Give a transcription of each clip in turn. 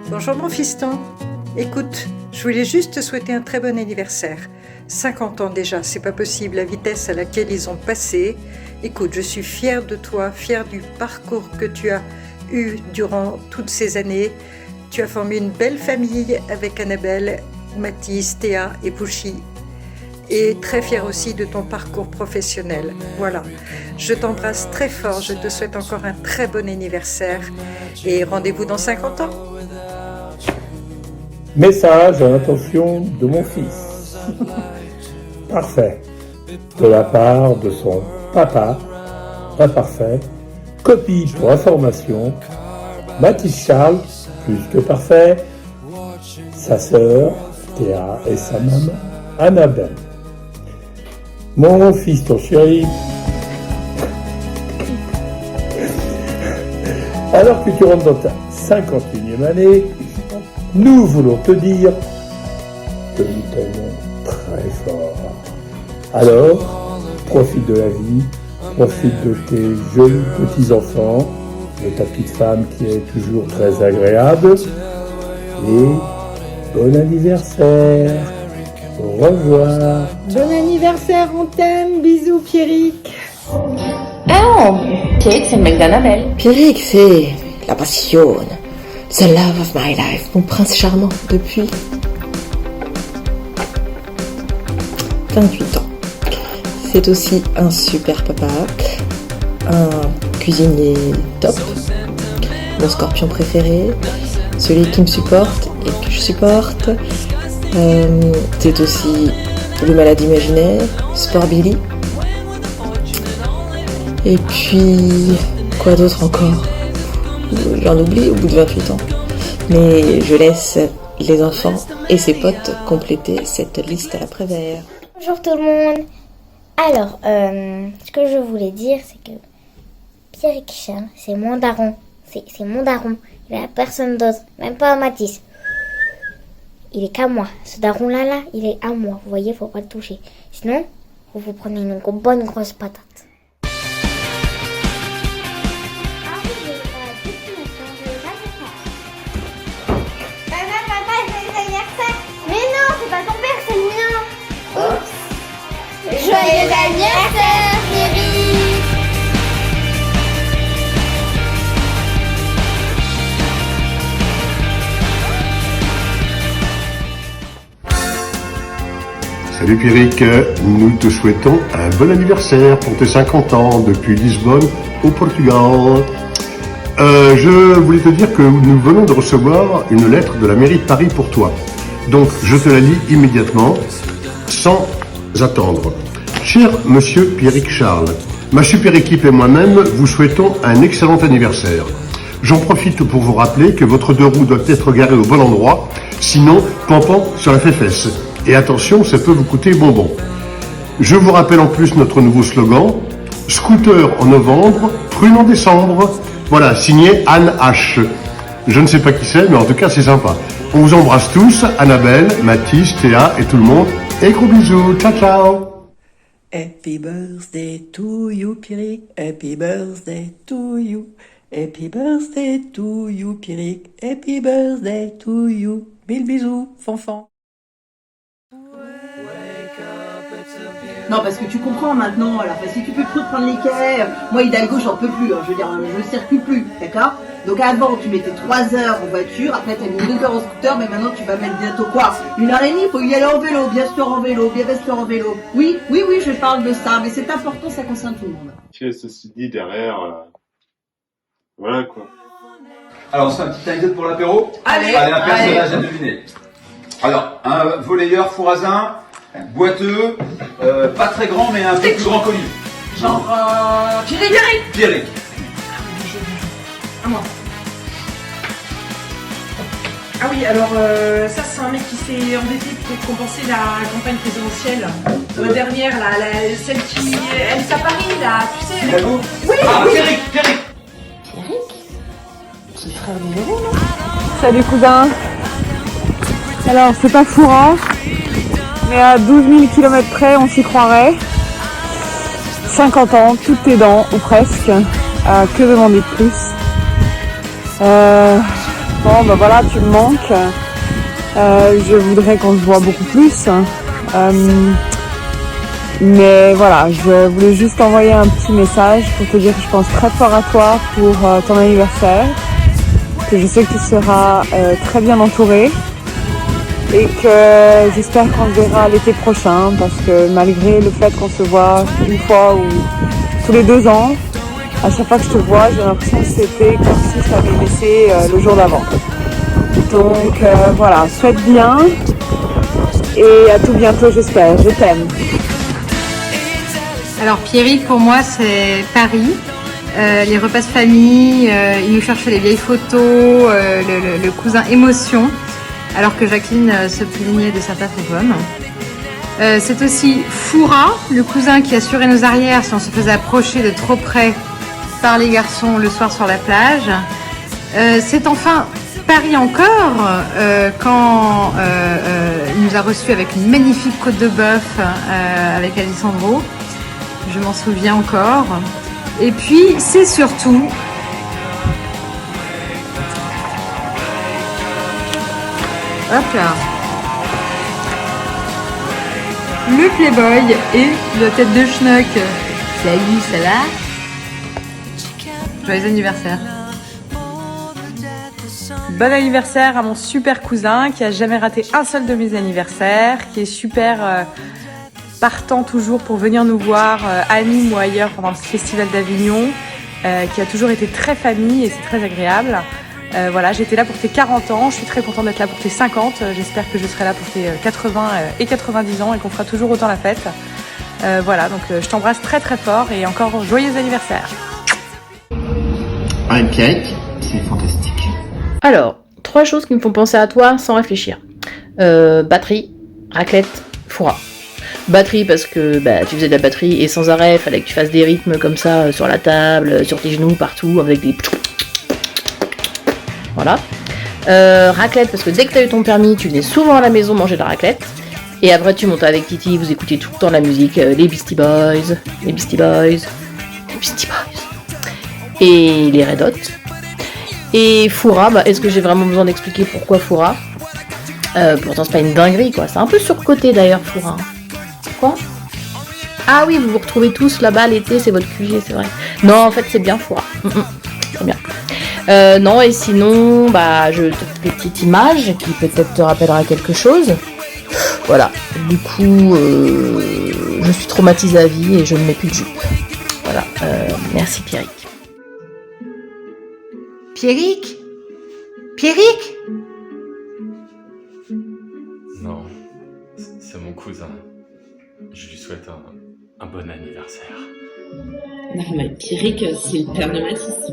Bonjour mon fiston. Écoute, je voulais juste te souhaiter un très bon anniversaire. 50 ans déjà, c'est pas possible la vitesse à laquelle ils ont passé. Écoute, je suis fière de toi, fière du parcours que tu as eu durant toutes ces années. Tu as formé une belle famille avec Annabelle, Mathis, Théa et Pouchy. Et très fière aussi de ton parcours professionnel. Voilà, je t'embrasse très fort, je te souhaite encore un très bon anniversaire et rendez-vous dans 50 ans. Message à l'intention de mon fils. Parfait. De la part de son papa, imparfait. Copie pour information. Mathis Charles, plus que parfait. Sa sœur, Théa, et sa maman, Annabelle. Mon fils, ton chéri. Alors que tu rentres dans ta 51e année, nous voulons te dire que nous t'aimons très fort. Alors, profite de la vie, profite de tes jolis petits-enfants, de ta petite femme qui est toujours très agréable, et bon anniversaire, au revoir. Bon anniversaire, on t'aime, bisous Pierrick. Oh, Pierrick, c'est le mec d'Annabelle. Pierrick, c'est la passion, the love of my life, mon prince charmant depuis 28 ans. C'est aussi un super papa, un cuisinier top, mon scorpion préféré, celui qui me supporte et que je supporte. C'est aussi le malade imaginaire, Sport Billy. Et puis, quoi d'autre encore ? J'en oublie au bout de 28 ans. Mais je laisse les enfants et ses potes compléter cette liste à l'après-vert. Bonjour tout le monde. Alors, ce que je voulais dire, c'est que Pierrick Charles, c'est mon daron. C'est mon daron. Il n'y a personne d'autre, même pas Mathis. Il est qu'à moi. Ce daron-là, il est à moi. Vous voyez, faut pas le toucher. Sinon, vous vous prenez une bonne grosse patate. Joyeux anniversaire, Pierrick! Salut Pierrick, nous te souhaitons un bon anniversaire pour tes 50 ans depuis Lisbonne au Portugal. Je voulais te dire que nous venons de recevoir une lettre de la mairie de Paris pour toi. Donc je te la lis immédiatement, sans attendre. Cher Monsieur Pierrick Charles, ma super équipe et moi-même vous souhaitons un excellent anniversaire. J'en profite pour vous rappeler que votre deux roues doivent être garées au bon endroit, sinon pampan sur la féfesse. Et attention, ça peut vous coûter bonbon. Je vous rappelle en plus notre nouveau slogan, scooter en novembre, prune en décembre. Voilà, signé Anne H. Je ne sais pas qui c'est, mais en tout cas c'est sympa. On vous embrasse tous, Annabelle, Mathis, Théa et tout le monde. Et gros bisous, ciao ciao. Happy birthday to you, Pierrick. Happy birthday to you. Happy birthday to you, Pierrick. Happy birthday to you. Mille bisous, fanfan. Non, parce que tu comprends maintenant, alors, parce que tu peux plus te prendre les quais. Moi, Hidalgo, j'en peux plus, hein, je veux dire, je ne circule plus, d'accord? Donc avant, tu mettais 3 heures en voiture, après t'as mis 2 heures en scooter, mais maintenant tu vas mettre bientôt quoi? 1h30, il faut y aller en vélo, bien sûr en vélo, bien sûr en vélo. Oui, je parle de ça, mais c'est important, ça concerne tout le monde. Ceci dit, derrière, voilà quoi. Alors, on se fait une petite anecdote pour l'apéro. Allez, un personnage à deviner. Alors, un volleyeur fourrasin, boiteux, pas très grand, mais un peu plus grand qu'Olive. Genre, Pierrick. Pierrick. À moi. Ah oui, alors ça c'est un mec qui s'est endetté pour compenser la campagne présidentielle dernière, celle qui est à Paris, là, tu sais. Hidalgo. Oui, Ah, oui. Pierrick. Petit frère du vélo, non? Salut cousin. Alors c'est pas Foura, mais à 12 000 km près on s'y croirait. 50 ans, toutes tes dents, ou presque. Que demander de plus? Bon, bah voilà, tu me manques. Je voudrais qu'on se voit beaucoup plus. Mais voilà, je voulais juste envoyer un petit message pour te dire que je pense très fort à toi pour ton anniversaire. Que je sais que tu seras très bien entouré. Et que j'espère qu'on se verra l'été prochain, parce que malgré le fait qu'on se voit une fois ou tous les 2 ans, à chaque fois que je te vois, j'ai l'impression que c'était comme si je t'avais laissé le jour d'avant. Donc voilà, faites bien et à tout bientôt, j'espère. Je t'aime. Alors Pierrick, pour moi, c'est Paris. Les repas de famille, il nous cherchait les vieilles photos, le cousin émotion. Alors que Jacqueline se plaignait de sa tarte aux pommes. C'est aussi Foura, le cousin qui assurait nos arrières si on se faisait approcher de trop près par les garçons le soir sur la plage. C'est enfin Paris encore, quand il nous a reçus avec une magnifique côte de bœuf avec Alessandro. Je m'en souviens encore. Et puis c'est surtout... Hop là. Le Playboy et la tête de schnock. Salut, ça va? Joyeux anniversaire. Bon anniversaire à mon super cousin qui a jamais raté un seul de mes anniversaires, qui est super partant toujours pour venir nous voir à Nîmes ou ailleurs pendant le festival d'Avignon, qui a toujours été très famille et c'est très agréable. Voilà, j'étais là pour tes 40 ans, je suis très contente d'être là pour tes 50, j'espère que je serai là pour tes 80 et 90 ans et qu'on fera toujours autant la fête. Voilà, donc je t'embrasse très très fort et encore joyeux anniversaire. Un cake, c'est fantastique. Alors, 3 choses qui me font penser à toi sans réfléchir. Batterie, raclette, foura. Batterie parce que tu faisais de la batterie et sans arrêt, fallait que tu fasses des rythmes comme ça sur la table, sur tes genoux, partout, avec des... Voilà. Raclette parce que dès que t'as eu ton permis, tu venais souvent à la maison manger de la raclette. Et après tu montais avec Titi, vous écoutiez tout le temps la musique, les Beastie Boys, les Beastie Boys, les Beastie Boys. Et les Red Hot. Et Foura, est-ce que j'ai vraiment besoin d'expliquer pourquoi Foura? Pourtant c'est pas une dinguerie quoi, c'est un peu surcoté d'ailleurs Foura. Quoi? Ah oui, vous vous retrouvez tous là-bas l'été, c'est votre QG, c'est vrai. Non, en fait c'est bien Foura. C'est bien. Non, et sinon, je te fais des petites images qui peut-être te rappellera quelque chose. Voilà, du coup, je suis traumatisée à vie et je ne mets plus de jupe. Voilà, merci Pierrick. Pierrick? Pierrick? Non, c'est mon cousin. Je lui souhaite un bon anniversaire. Non mais Pierrick, c'est le père de Mathis.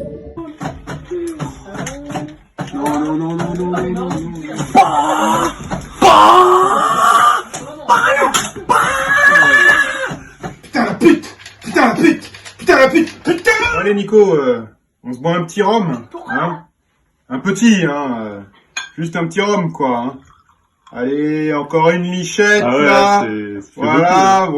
Non. Putain la pute. Allez Nico, on se boit un petit rhum, hein? Un petit, hein? Juste un petit rhum, quoi, hein? Allez, encore une lichette, là. Voilà,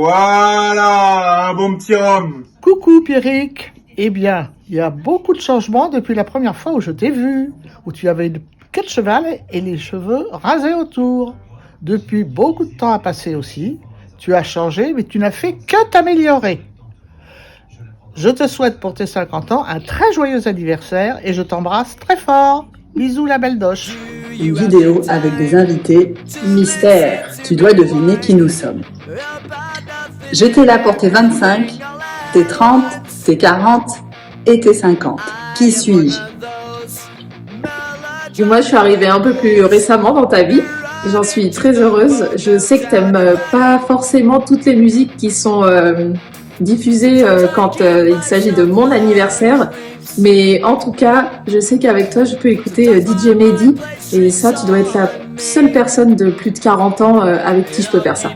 un bon petit rhum. Coucou Pierrick. Eh bien, il y a beaucoup de changements depuis la première fois où je t'ai vu, où tu avais une queue de cheval et les cheveux rasés autour. Depuis, beaucoup de temps a passé aussi. Tu as changé, mais tu n'as fait que t'améliorer. Je te souhaite pour tes 50 ans un très joyeux anniversaire et je t'embrasse très fort. Bisous la belle doche. Une vidéo avec des invités mystère. Tu dois deviner qui nous sommes. J'étais là pour tes 25, tes 30, tes 40 et tes 50. Qui suis-je? Moi, je suis arrivée un peu plus récemment dans ta vie. J'en suis très heureuse. Je sais que t'aimes pas forcément toutes les musiques qui sont diffusées quand il s'agit de mon anniversaire. Mais en tout cas, je sais qu'avec toi, je peux écouter DJ Mehdi. Et ça, tu dois être la seule personne de plus de 40 ans avec qui je peux faire ça.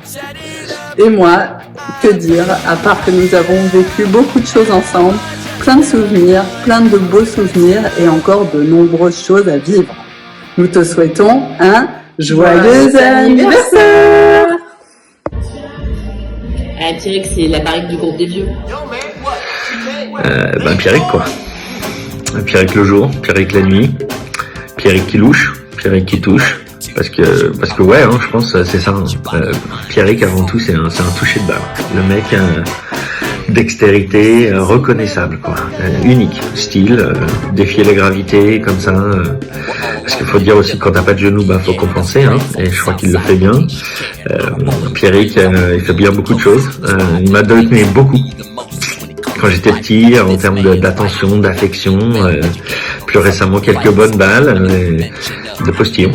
Et moi, que dire, à part que nous avons vécu beaucoup de choses ensemble, plein de souvenirs, plein de beaux souvenirs et encore de nombreuses choses à vivre. Nous te souhaitons un joyeux anniversaire! Pierrick, c'est la barrique du groupe des vieux. Pierrick quoi. Pierrick le jour, Pierrick la nuit, Pierrick qui louche, Pierrick qui touche. Parce que ouais, hein, je pense c'est ça. Pierrick avant tout c'est un toucher de balle. Le mec dextérité reconnaissable quoi, unique, style, défier la gravité comme ça. Parce qu'il faut dire aussi que quand t'as pas de genoux, faut compenser. Hein, et je crois qu'il le fait bien. Pierrick, il fait bien beaucoup de choses. Il m'a donné beaucoup. Quand j'étais petit, en termes d'attention, d'affection, plus récemment quelques bonnes balles, de postillons.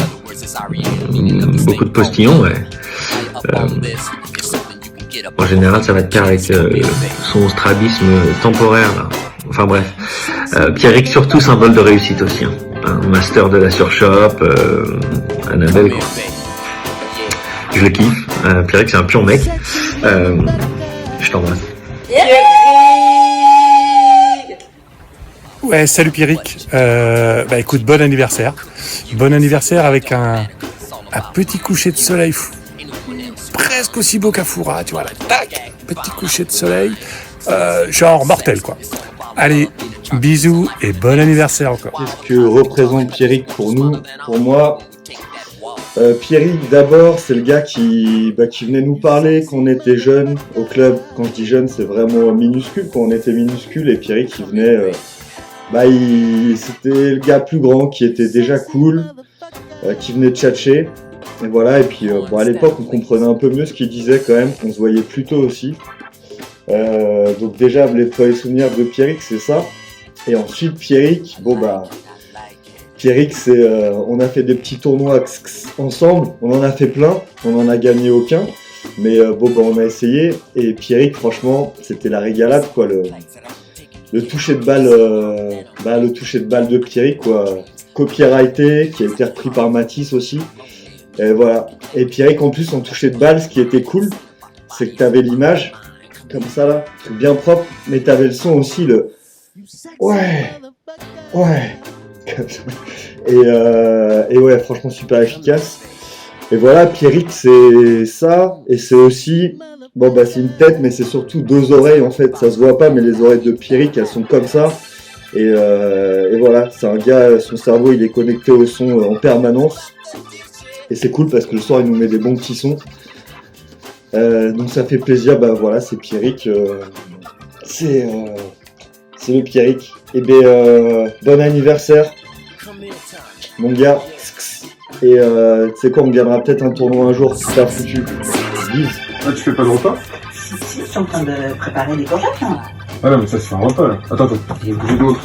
Beaucoup de postillons, ouais. En général, ça va être avec son strabisme temporaire, là. Enfin bref. Pierrick, surtout symbole de réussite aussi. Hein. Un master de la surshop, Annabelle, quoi. Je le kiffe. Pierrick, c'est un pur mec. Je t'embrasse. Ouais, salut Pierrick. Écoute, bon anniversaire. Bon anniversaire avec un petit coucher de soleil presque aussi beau qu'Afoura, tu vois là. Tac, petit coucher de soleil, genre mortel quoi. Allez, bisous et bon anniversaire encore. Qu'est-ce que représente Pierrick pour nous? Pour moi, Pierrick d'abord, c'est le gars qui venait nous parler quand on était jeune au club. Quand je dis jeune, c'est vraiment minuscule. Quand on était minuscule, et Pierrick qui venait, c'était le gars plus grand qui était déjà cool, qui venait tchatcher. Et voilà. Et puis à l'époque, on comprenait un peu mieux ce qu'il disait quand même. On se voyait plus tôt aussi. Donc déjà, les premiers souvenirs de Pierrick, c'est ça. Et ensuite, Pierrick, Pierrick, c'est, on a fait des petits tournois ensemble, on en a fait plein, on en a gagné aucun, mais on a essayé, et Pierrick, franchement, c'était la régalade, quoi, le toucher de balle, le toucher de balle de Pierrick, quoi, copyrighté, qui a été repris par Matisse aussi, et voilà. Et Pierrick, en plus, son toucher de balle, ce qui était cool, c'est que t'avais l'image, comme ça, là, truc bien propre, mais t'avais le son aussi, ouais, et ouais, franchement super efficace. Et voilà, Pierrick, c'est ça, et c'est aussi, c'est une tête, mais c'est surtout deux oreilles en fait, ça se voit pas, mais les oreilles de Pierrick, elles sont comme ça, et voilà, c'est un gars, son cerveau il est connecté au son en permanence, et c'est cool parce que le soir il nous met des bons petits sons, donc ça fait plaisir, voilà, c'est Pierrick, c'est le Pierrick. Et bon anniversaire, mon gars. Et tu sais quoi, on gagnera peut-être un tournoi un jour si t'as foutu. Vive. Ah, tu fais pas de repas? Si, je suis en train de préparer des courgettes. Hein. Ah non, mais ça c'est un repas là. Attends, j'ai bougé d'autres.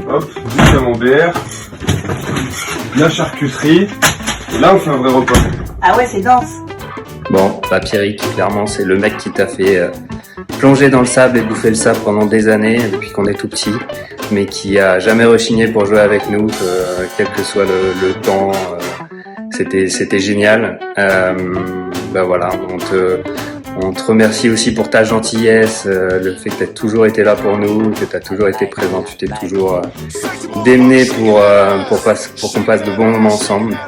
Hop, du camembert, la charcuterie. Et là, on fait un vrai repas. Ah ouais, c'est dense. Bon, Pierrick, clairement, c'est le mec qui t'a fait plonger dans le sable et bouffer le sable pendant des années, depuis qu'on est tout petit, mais qui a jamais rechigné pour jouer avec nous, quel que soit le temps. C'était génial. Voilà, on te remercie aussi pour ta gentillesse, le fait que tu as toujours été là pour nous, que tu as toujours été présent, tu t'es toujours démené pour qu'on passe de bons moments ensemble.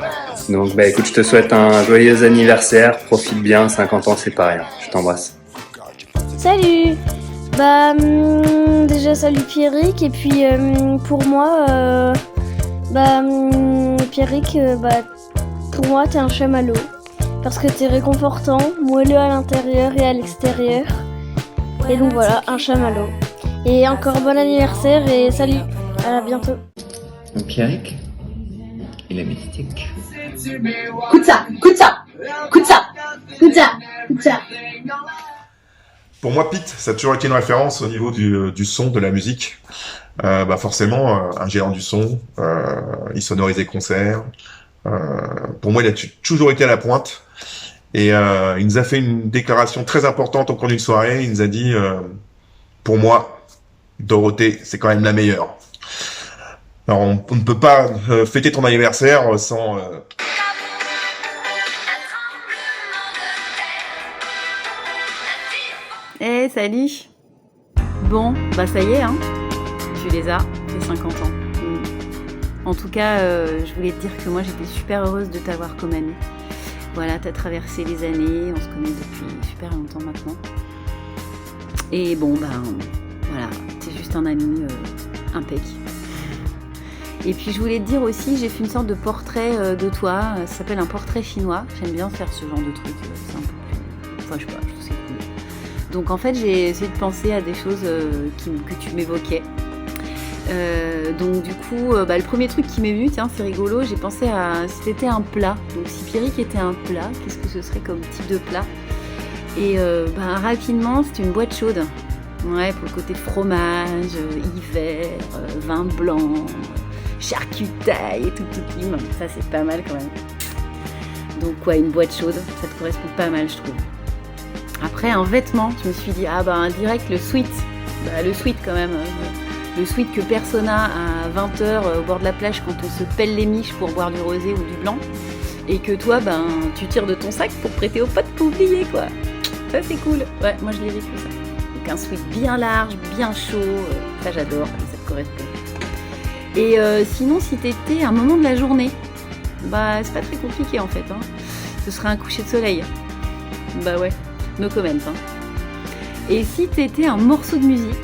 Donc écoute, je te souhaite un joyeux anniversaire, profite bien, 50 ans c'est pas rien, je t'embrasse. Salut. Déjà salut Pierrick, et puis pour moi, Pierrick, pour moi t'es un chamallow, parce que t'es réconfortant, moelleux à l'intérieur et à l'extérieur, et donc voilà, un chamallow. Et encore bon anniversaire et salut, à bientôt. Pierrick, il est mystique. Écoute ça. Pour moi, Pete, ça a toujours été une référence au niveau du son, de la musique. Forcément, un géant du son, il sonorisait concerts. Pour moi, il a toujours été à la pointe. Et il nous a fait une déclaration très importante au cours d'une soirée. Il nous a dit, pour moi, Dorothée, c'est quand même la meilleure. Alors, on ne peut pas fêter ton anniversaire sans... Salut. Bon, ça y est, hein. Tu les as, tes 50 ans. En tout cas, je voulais te dire que moi j'étais super heureuse de t'avoir comme amie. Voilà, t'as traversé les années, on se connaît depuis super longtemps maintenant. Et bon, ben voilà, c'est juste un ami impec. Et puis je voulais te dire aussi, j'ai fait une sorte de portrait de toi, ça s'appelle un portrait chinois. J'aime bien faire ce genre de truc, c'est un peu plus... Enfin je sais pas, je trouve c'est cool. Donc en fait j'ai essayé de penser à des choses que tu m'évoquais. Donc du coup, le premier truc qui m'est venu, tiens c'est rigolo, j'ai pensé à si c'était un plat. Donc si Pierrick était un plat, qu'est-ce que ce serait comme type de plat? Et rapidement, c'était une boîte chaude. Ouais, pour le côté fromage, hiver, vin blanc, charcutaille et tout clim. Ça c'est pas mal quand même. Donc ouais, une boîte chaude, ça te correspond pas mal je trouve. Après un vêtement, je me suis dit direct le sweat. Le sweat quand même. Le sweat que Persona à 20h au bord de la plage quand on se pèle les miches pour boire du rosé ou du blanc. Et que toi, tu tires de ton sac pour prêter aux potes pour oublier quoi. Ça c'est cool. Ouais, moi je l'ai vécu ça. Donc un sweat bien large, bien chaud. Ça j'adore, ça te correspond. Et sinon, si t'étais un moment de la journée, c'est pas très compliqué en fait. Ce serait un coucher de soleil. Bah ouais, no comment. Et si t'étais un morceau de musique,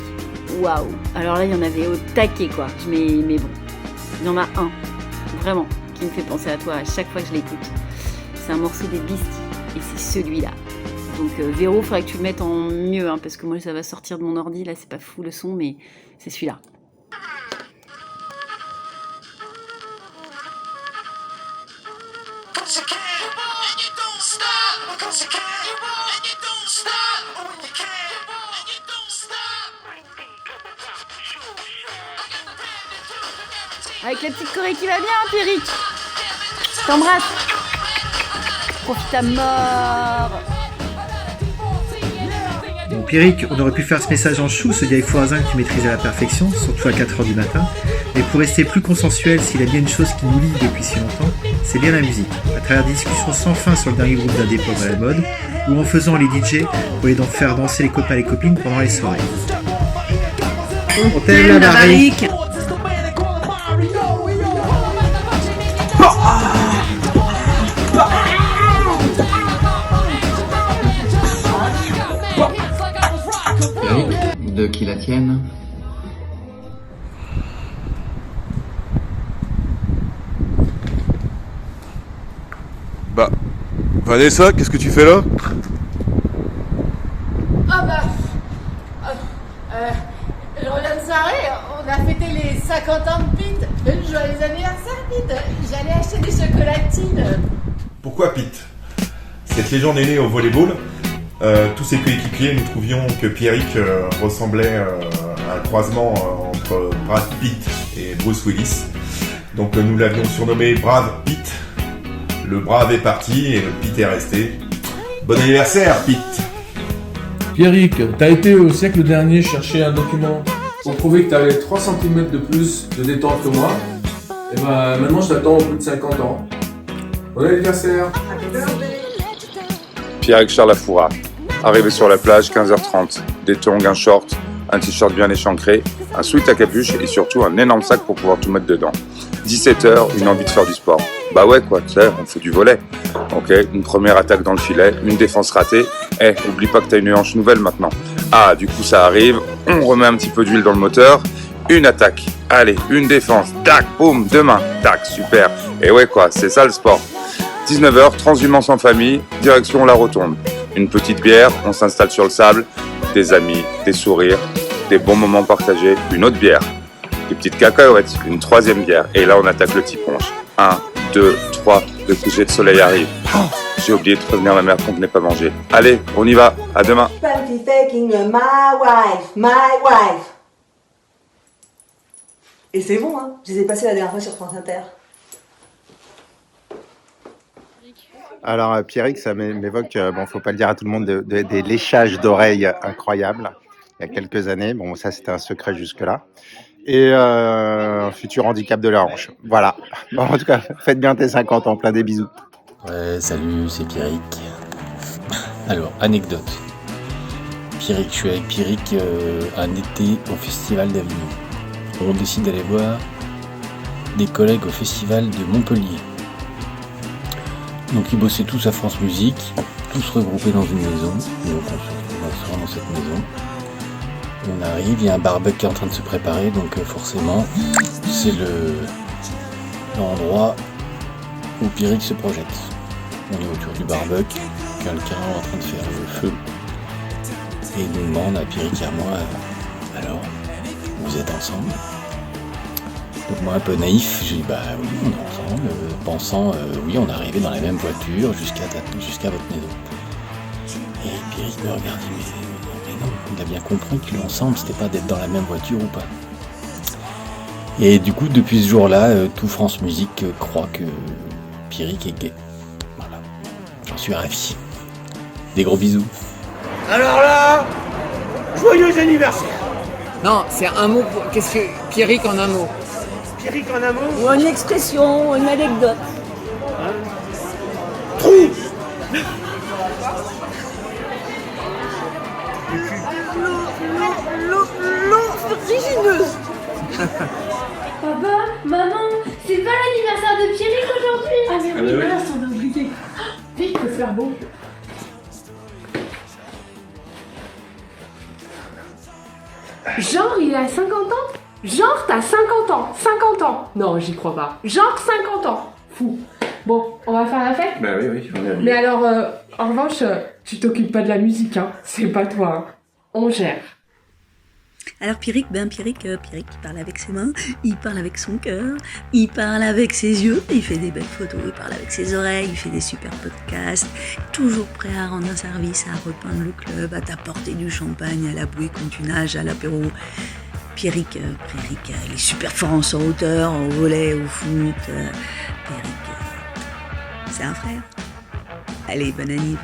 waouh. Alors là, il y en avait au taquet quoi. Mais bon, il y en a un, vraiment, qui me fait penser à toi à chaque fois que je l'écoute. C'est un morceau des Beasties et c'est celui-là. Donc Véro, faudrait que tu le mettes en mieux, parce que moi ça va sortir de mon ordi, là c'est pas fou le son, mais c'est celui-là. Avec la petite choré qui va bien, Pierrick. Je t'embrasse. Profite à mort. Bon, Pierrick, on aurait pu faire ce message en chou, ce vieil foirasin que tu maîtrises à la perfection, surtout à 4h du matin. Mais pour rester plus consensuel, s'il y a bien une chose qui nous lie depuis si longtemps, c'est bien la musique. À travers des discussions sans fin sur le dernier groupe d'indé pop à la mode, ou en faisant les DJ pour les faire danser les copains et les copines pendant les soirées. On t'aime la Barique. De qui la tienne? Vanessa, qu'est-ce que tu fais là? Je reviens de soirée, on a fêté les 50 ans de Pete. Joyeux anniversaire Pete. J'allais acheter des chocolatines. Pourquoi Pete? Cette légende est née au volleyball. Tous ses coéquipiers, nous trouvions que Pierrick ressemblait à un croisement entre Brad Pitt et Bruce Willis. Donc nous l'avions surnommé Brave Pitt. Le brave est parti et le Pitt est resté. Bon anniversaire Pitt! Pierrick, t'as été au siècle dernier chercher un document pour prouver que t'avais 3 cm de plus de détente que moi. Et maintenant je t'attends au bout de 50 ans. Bon anniversaire! Pierrick Charles Lafoura, arrivé sur la plage 15h30, des tongs, un short, un t-shirt bien échancré, un sweat à capuche et surtout un énorme sac pour pouvoir tout mettre dedans. 17h, une envie de faire du sport. Bah ouais quoi, tu sais, on fait du volley. Ok, une première attaque dans le filet, une défense ratée. Oublie pas que t'as une hanche nouvelle maintenant. Ah, du coup ça arrive, on remet un petit peu d'huile dans le moteur, une attaque. Allez, une défense, tac, boum, deux mains, tac, super. Et ouais quoi, c'est ça le sport. 19h, transhumance en famille, direction la rotonde. Une petite bière, on s'installe sur le sable, des amis, des sourires, des bons moments partagés, une autre bière, des petites cacahuètes, une troisième bière, et là on attaque le tiponche. 1, 2, 3, le coucher de soleil arrive. Oh, j'ai oublié de prévenir ma mère qu'on ne venait pas manger. Allez, on y va, à demain. Et c'est bon, hein, je les ai passés la dernière fois sur France Inter. Alors Pierrick, ça m'évoque, faut pas le dire à tout le monde, des léchages d'oreilles incroyables il y a quelques années. Bon, ça c'était un secret jusque-là. Et un futur handicap de la hanche. Voilà. Bon, en tout cas, faites bien tes 50 ans, plein des bisous. Ouais, salut, c'est Pierrick. Alors, anecdote. Pierrick, je suis avec Pierrick un été au Festival d'Avignon. On décide d'aller voir des collègues au Festival de Montpellier. Donc ils bossaient tous à France Musique, tous regroupés dans une maison. Et donc on se rend dans cette maison. On arrive, il y a un barbecue qui est en train de se préparer, donc forcément, c'est l'endroit où Pierrick se projette. On est autour du barbecue, quelqu'un est en train de faire le feu. Et il nous demande à Pierrick et à moi, alors, vous êtes ensemble? Donc moi un peu naïf, j'ai dit bah oui on est ensemble, pensant oui on est arrivé dans la même voiture jusqu'à votre maison. Et Pierrick me regarde et dit mais non, il a bien compris que l'ensemble c'était pas d'être dans la même voiture ou pas. Et du coup depuis ce jour-là, tout France Musique croit que Pierrick est gay. Voilà, j'en suis ravi. Des gros bisous. Alors là, joyeux anniversaire. Non, c'est un mot pour... Qu'est-ce que... Pierrick en un mot. Pierrick en un mot. Ou une expression, une anecdote. Trou. L'origineuse. Papa, maman, c'est pas l'anniversaire de Pierrick aujourd'hui. Ah mais oui, mince, on a oublié. Vite, il peut faire beau. Genre, il a 50 ans? Genre, t'as 50 ans. 50 ans. Non, j'y crois pas. Genre, 50 ans. Fou. Bon, on va faire la fête? Bah oui, on est Mais alors, en revanche, tu t'occupes pas de la musique, hein. C'est pas toi, hein. On gère. Alors Pierrick, Pierrick, il parle avec ses mains, il parle avec son cœur, il parle avec ses yeux, il fait des belles photos, il parle avec ses oreilles, il fait des super podcasts, toujours prêt à rendre un service, à repeindre le club, à t'apporter du champagne, à la bouée quand tu nages, à l'apéro. Pierrick, il est super fort en saut en hauteur, au volley, au foot. Pierrick, c'est un frère. Allez, bonne année.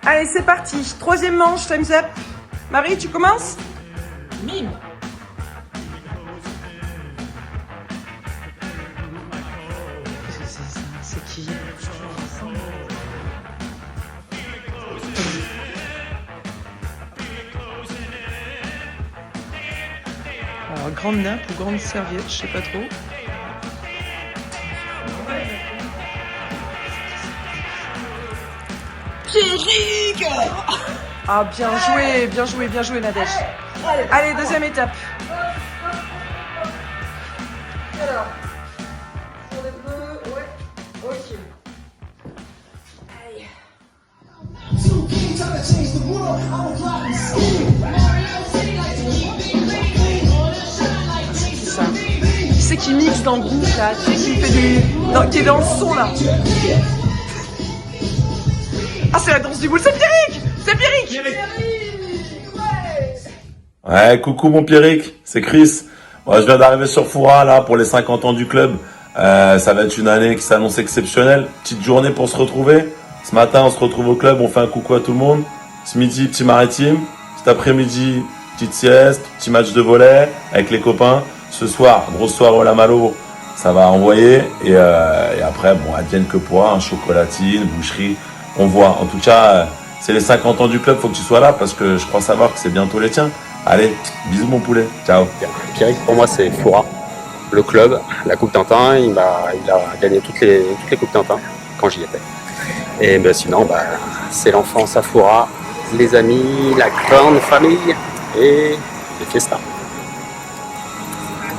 Allez, c'est parti. 3e manche, time's up. Marie, tu commences? Mime. Qu'est-ce que c'est ça? C'est qui? Alors, grande nappe ou grande serviette, je sais pas trop. Pierrick! Ah, bien joué, Nadège. Allez, 2e étape. Alors, sur les bleus, ouais, ok. Allez. C'est ça. Qui c'est qui mixe dans le groupe là? Qui c'est qui fait des... qui est dans le son là? Ah, c'est la danse du boule, c'est Pierrick! C'est Pierrick! Ouais, coucou mon Pierrick, c'est Chris. Moi, je viens d'arriver sur Foura là pour les 50 ans du club. Ça va être une année qui s'annonce exceptionnelle. Petite journée pour se retrouver. Ce matin, on se retrouve au club, on fait un coucou à tout le monde. Ce midi, petit maritime. Cet après-midi, petite sieste, petit match de volley avec les copains. Ce soir, grosse soirée au Lamalo, ça va envoyer. Et après, bon, advienne que pourra, un chocolatine, boucherie, on voit. En tout cas, c'est les 50 ans du club, faut que tu sois là parce que je crois savoir que c'est bientôt les tiens. Allez, bisous mon poulet, ciao. Pierrick, pour moi, c'est Foura, le club, la Coupe Tintin. Il a gagné toutes les Coupes Tintin quand j'y étais. Et ben, sinon, c'est l'enfance à Foura, les amis, la grande famille et les fiestas.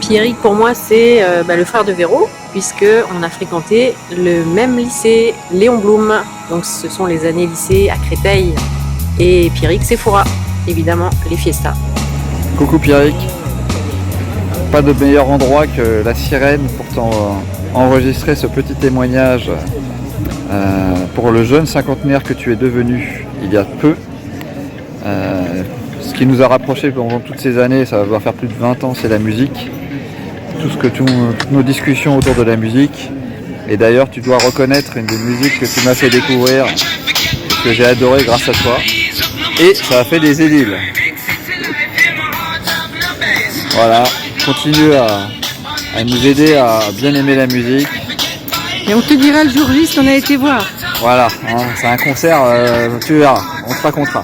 Pierrick, pour moi, c'est le frère de Véro, puisqu'on a fréquenté le même lycée Léon Blum. Donc, ce sont les années lycée à Créteil. Et Pierrick, c'est Foura, évidemment, les fiestas. Coucou Pierrick. Pas de meilleur endroit que la Sirène pour enregistrer ce petit témoignage pour le jeune cinquantenaire que tu es devenu il y a peu. Ce qui nous a rapprochés pendant toutes ces années, ça va faire plus de 20 ans, c'est la musique. Toutes nos discussions autour de la musique. Et d'ailleurs, tu dois reconnaître une des musiques que tu m'as fait découvrir et que j'ai adoré grâce à toi. Et ça a fait des édiles. Voilà, continue à nous aider à bien aimer la musique. Et on te dira le jour J ce qu'on a été voir. Voilà, hein, c'est un concert, tu verras, on te racontera.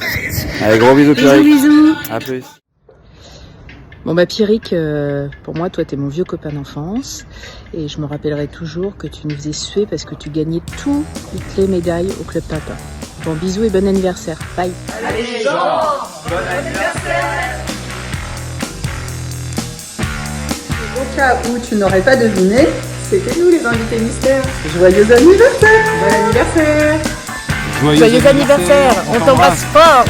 Allez, gros bisous Pierrick. Bisous. À plus. Bon Pierrick, pour moi, toi t'es mon vieux copain d'enfance. Et je me rappellerai toujours que tu nous faisais suer parce que tu gagnais toutes les médailles au Club Tintin. Bon, bisous et bon anniversaire. Bye. Allez, les gens, bon anniversaire. Au cas où tu n'aurais pas deviné, c'était nous les invités mystères. Joyeux anniversaire! Bon anniversaire! Joyeux anniversaire, on t'embrasse fort.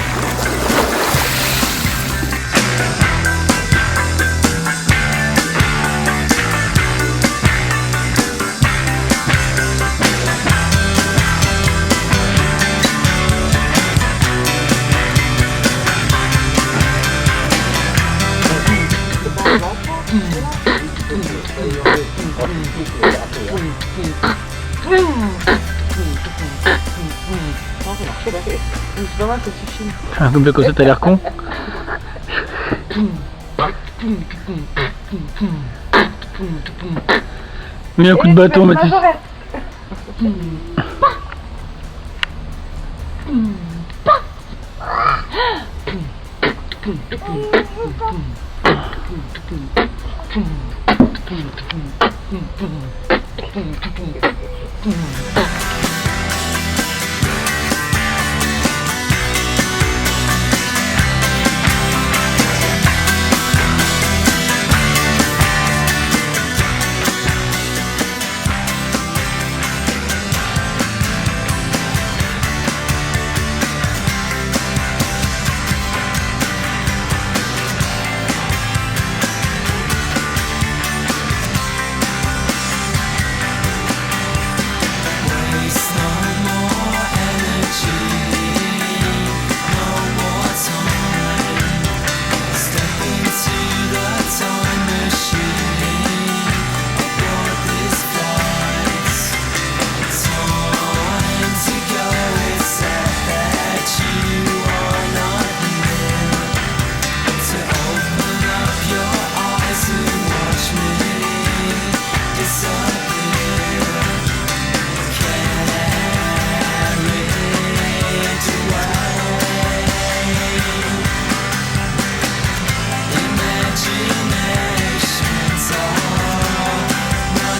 Un double côté, t'as l'air con. Mets un coup de bâton, Mathis.